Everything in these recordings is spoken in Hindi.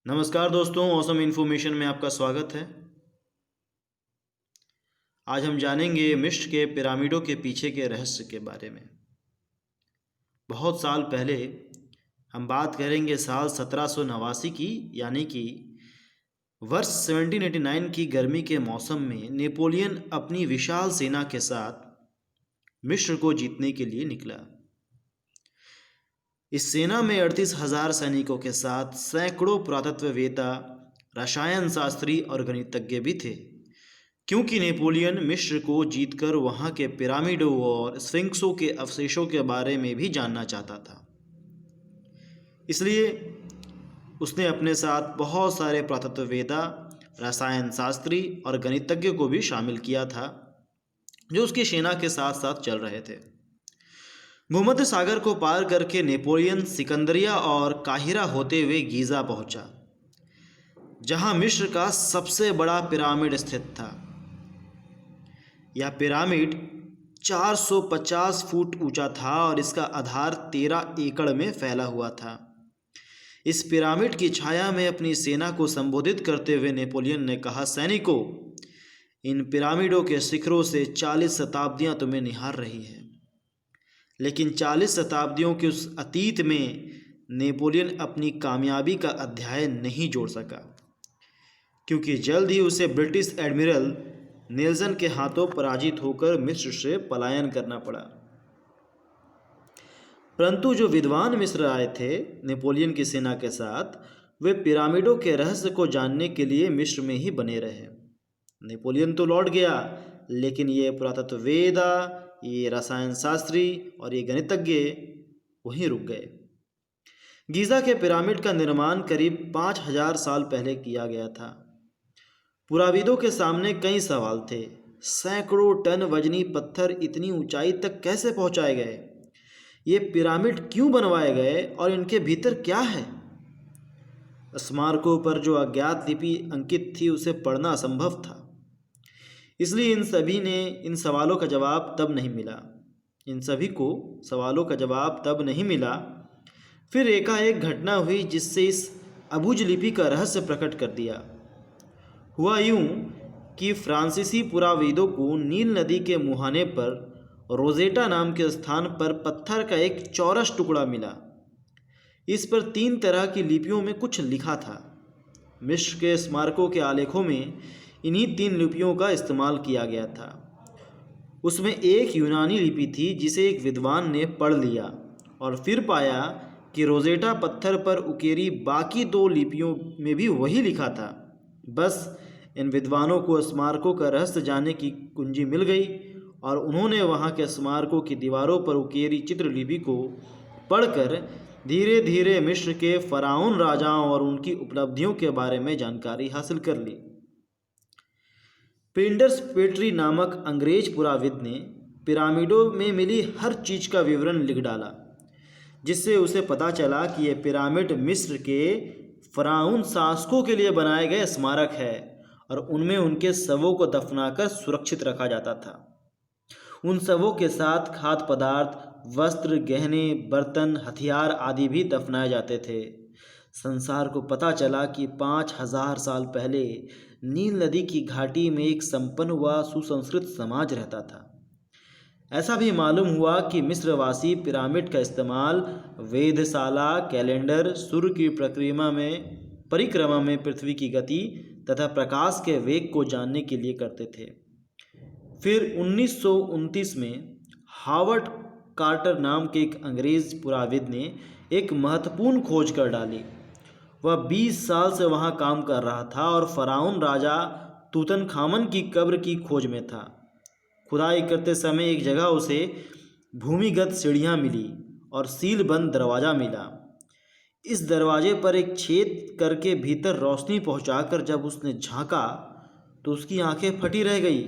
नमस्कार दोस्तों, ऑसम इन्फॉर्मेशन में आपका स्वागत है। आज हम जानेंगे मिस्र के पिरामिडों के पीछे के रहस्य के बारे में। बहुत साल पहले हम बात करेंगे साल 1789 की, यानी कि वर्ष 1789 की गर्मी के मौसम में नेपोलियन अपनी विशाल सेना के साथ मिस्र को जीतने के लिए निकला। इस सेना में 38,000 सैनिकों के साथ सैकड़ों पुरातत्ववेत्ता, रसायन शास्त्री और गणितज्ञ भी थे, क्योंकि नेपोलियन मिस्र को जीतकर वहां के पिरामिडों और स्फिंक्सों के अवशेषों के बारे में भी जानना चाहता था। इसलिए उसने अपने साथ बहुत सारे पुरातत्ववेत्ता, रसायन शास्त्री और गणितज्ञ को भी शामिल किया था, जो उसकी सेना के साथ साथ चल रहे थे। भूमध्य सागर को पार करके नेपोलियन सिकंदरिया और काहिरा होते हुए गीज़ा पहुंचा, जहां मिस्र का सबसे बड़ा पिरामिड स्थित था। यह पिरामिड 450 फुट ऊंचा था और इसका आधार 13 एकड़ में फैला हुआ था। इस पिरामिड की छाया में अपनी सेना को संबोधित करते हुए नेपोलियन ने कहा, सैनिकों, इन पिरामिडों के शिखरों से 40 शताब्दियां तुम्हें निहार रही है। लेकिन 40 शताब्दियों के उस अतीत में नेपोलियन अपनी कामयाबी का अध्याय नहीं जोड़ सका, क्योंकि जल्द ही उसे ब्रिटिश एडमिरल नेल्सन के हाथों पराजित होकर मिस्र से पलायन करना पड़ा। परंतु जो विद्वान मिस्र आए थे नेपोलियन की सेना के साथ, वे पिरामिडों के रहस्य को जानने के लिए मिस्र में ही बने रहे। नेपोलियन तो लौट गया, लेकिन ये पुरातत्ववेत्ता, ये रसायन शास्त्री और ये गणितज्ञ वहीं रुक गए। गीज़ा के पिरामिड का निर्माण करीब 5,000 साल पहले किया गया था। पुराविदों के सामने कई सवाल थे। सैकड़ों टन वजनी पत्थर इतनी ऊंचाई तक कैसे पहुंचाए गए? ये पिरामिड क्यों बनवाए गए और इनके भीतर क्या है? स्मारकों पर जो अज्ञात लिपि अंकित थी, उसे पढ़ना असंभव था। इसलिए इन सवालों का जवाब तब नहीं मिला। इन सभी को सवालों का जवाब तब नहीं मिला। फिर एकाएक घटना हुई जिससे इस अबुझ लिपि का रहस्य प्रकट कर दिया। हुआ यूं कि फ्रांसीसी पुराविदों को नील नदी के मुहाने पर रोजेटा नाम के स्थान पर पत्थर का एक चौरस टुकड़ा मिला। इस पर 3 तरह की लिपियों में कुछ लिखा था। मिस्र के स्मारकों के आलेखों में इन्हीं 3 लिपियों का इस्तेमाल किया गया था। उसमें एक यूनानी लिपि थी जिसे एक विद्वान ने पढ़ लिया और फिर पाया कि रोजेटा पत्थर पर उकेरी बाकी 2 लिपियों में भी वही लिखा था। बस इन विद्वानों को स्मारकों का रहस्य जानने की कुंजी मिल गई और उन्होंने वहाँ के स्मारकों की दीवारों पर उकेरी चित्रलिपि को पढ़कर धीरे धीरे मिस्र के फराउन राजाओं और उनकी उपलब्धियों के बारे में जानकारी हासिल कर ली। पिंडर्स पेट्री नामक अंग्रेज पुराविद ने पिरामिडों में मिली हर चीज़ का विवरण लिख डाला, जिससे उसे पता चला कि यह पिरामिड मिस्र के फराउन शासकों के लिए बनाए गए स्मारक है और उनमें उनके शवों को दफनाकर सुरक्षित रखा जाता था। उन शवों के साथ खाद्य पदार्थ, वस्त्र, गहने, बर्तन, हथियार आदि भी दफनाए जाते थे। संसार को पता चला कि 5,000 साल पहले नील नदी की घाटी में एक संपन्न व सुसंस्कृत समाज रहता था। ऐसा भी मालूम हुआ कि मिस्रवासी पिरामिड का इस्तेमाल वेधशाला, कैलेंडर, सूर्य की परिक्रमा में पृथ्वी की गति तथा प्रकाश के वेग को जानने के लिए करते थे। फिर 1929 में हावर्ड कार्टर नाम के एक अंग्रेज पुराविद ने एक महत्वपूर्ण खोज कर डाली। वह 20 साल से वहाँ काम कर रहा था और फराउन राजा तूतनखामन की कब्र की खोज में था। खुदाई करते समय एक जगह उसे भूमिगत सीढ़ियाँ मिली और सीलबंद दरवाज़ा मिला। इस दरवाजे पर एक छेद करके भीतर रोशनी पहुंचाकर जब उसने झांका तो उसकी आंखें फटी रह गई।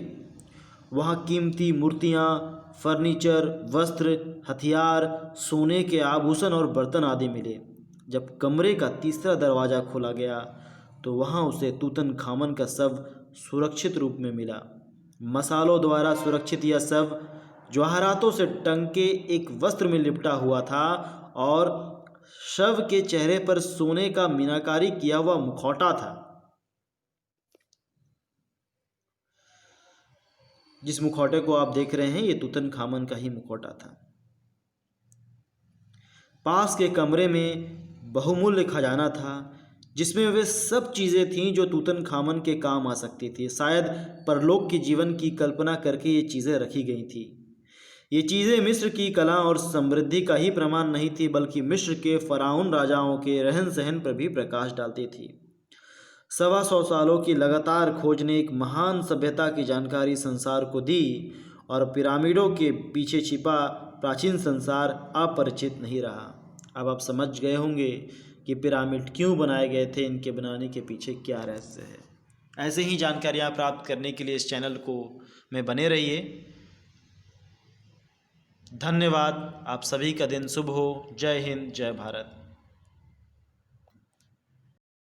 वहाँ कीमती मूर्तियाँ, फर्नीचर, वस्त्र, हथियार, सोने के आभूषण और बर्तन आदि मिले। जब कमरे का तीसरा दरवाज़ा खोला गया तो वहाँ उसे तूतनखामन का शव सुरक्षित रूप में मिला। मसालों द्वारा सुरक्षित यह शव जवाहरातों से टंके एक वस्त्र में लिपटा हुआ था और शव के चेहरे पर सोने का मीनाकारी किया हुआ मुखौटा था। जिस मुखौटे को आप देख रहे हैं ये तूतनखामन का ही मुखौटा था। पास के कमरे में बहुमूल्य खजाना था जिसमें वे सब चीज़ें थीं जो तूतनखामन के काम आ सकती थी। शायद परलोक के जीवन की कल्पना करके ये चीज़ें रखी गई थी। ये चीज़ें मिस्र की कला और समृद्धि का ही प्रमाण नहीं थी बल्कि मिस्र के फ़राउन राजाओं के रहन सहन पर भी प्रकाश डालती थी। 125 सालों की लगातार खोज ने एक महान सभ्यता की जानकारी संसार को दी और पिरामिडों के पीछे छिपा प्राचीन संसार अपरिचित नहीं रहा। अब आप समझ गए होंगे कि पिरामिड क्यों बनाए गए थे, इनके बनाने के पीछे क्या रहस्य है। ऐसे ही जानकारियाँ प्राप्त करने के लिए इस चैनल को में बने रहिए। धन्यवाद। आप सभी का दिन शुभ हो। जय हिंद, जय भारत।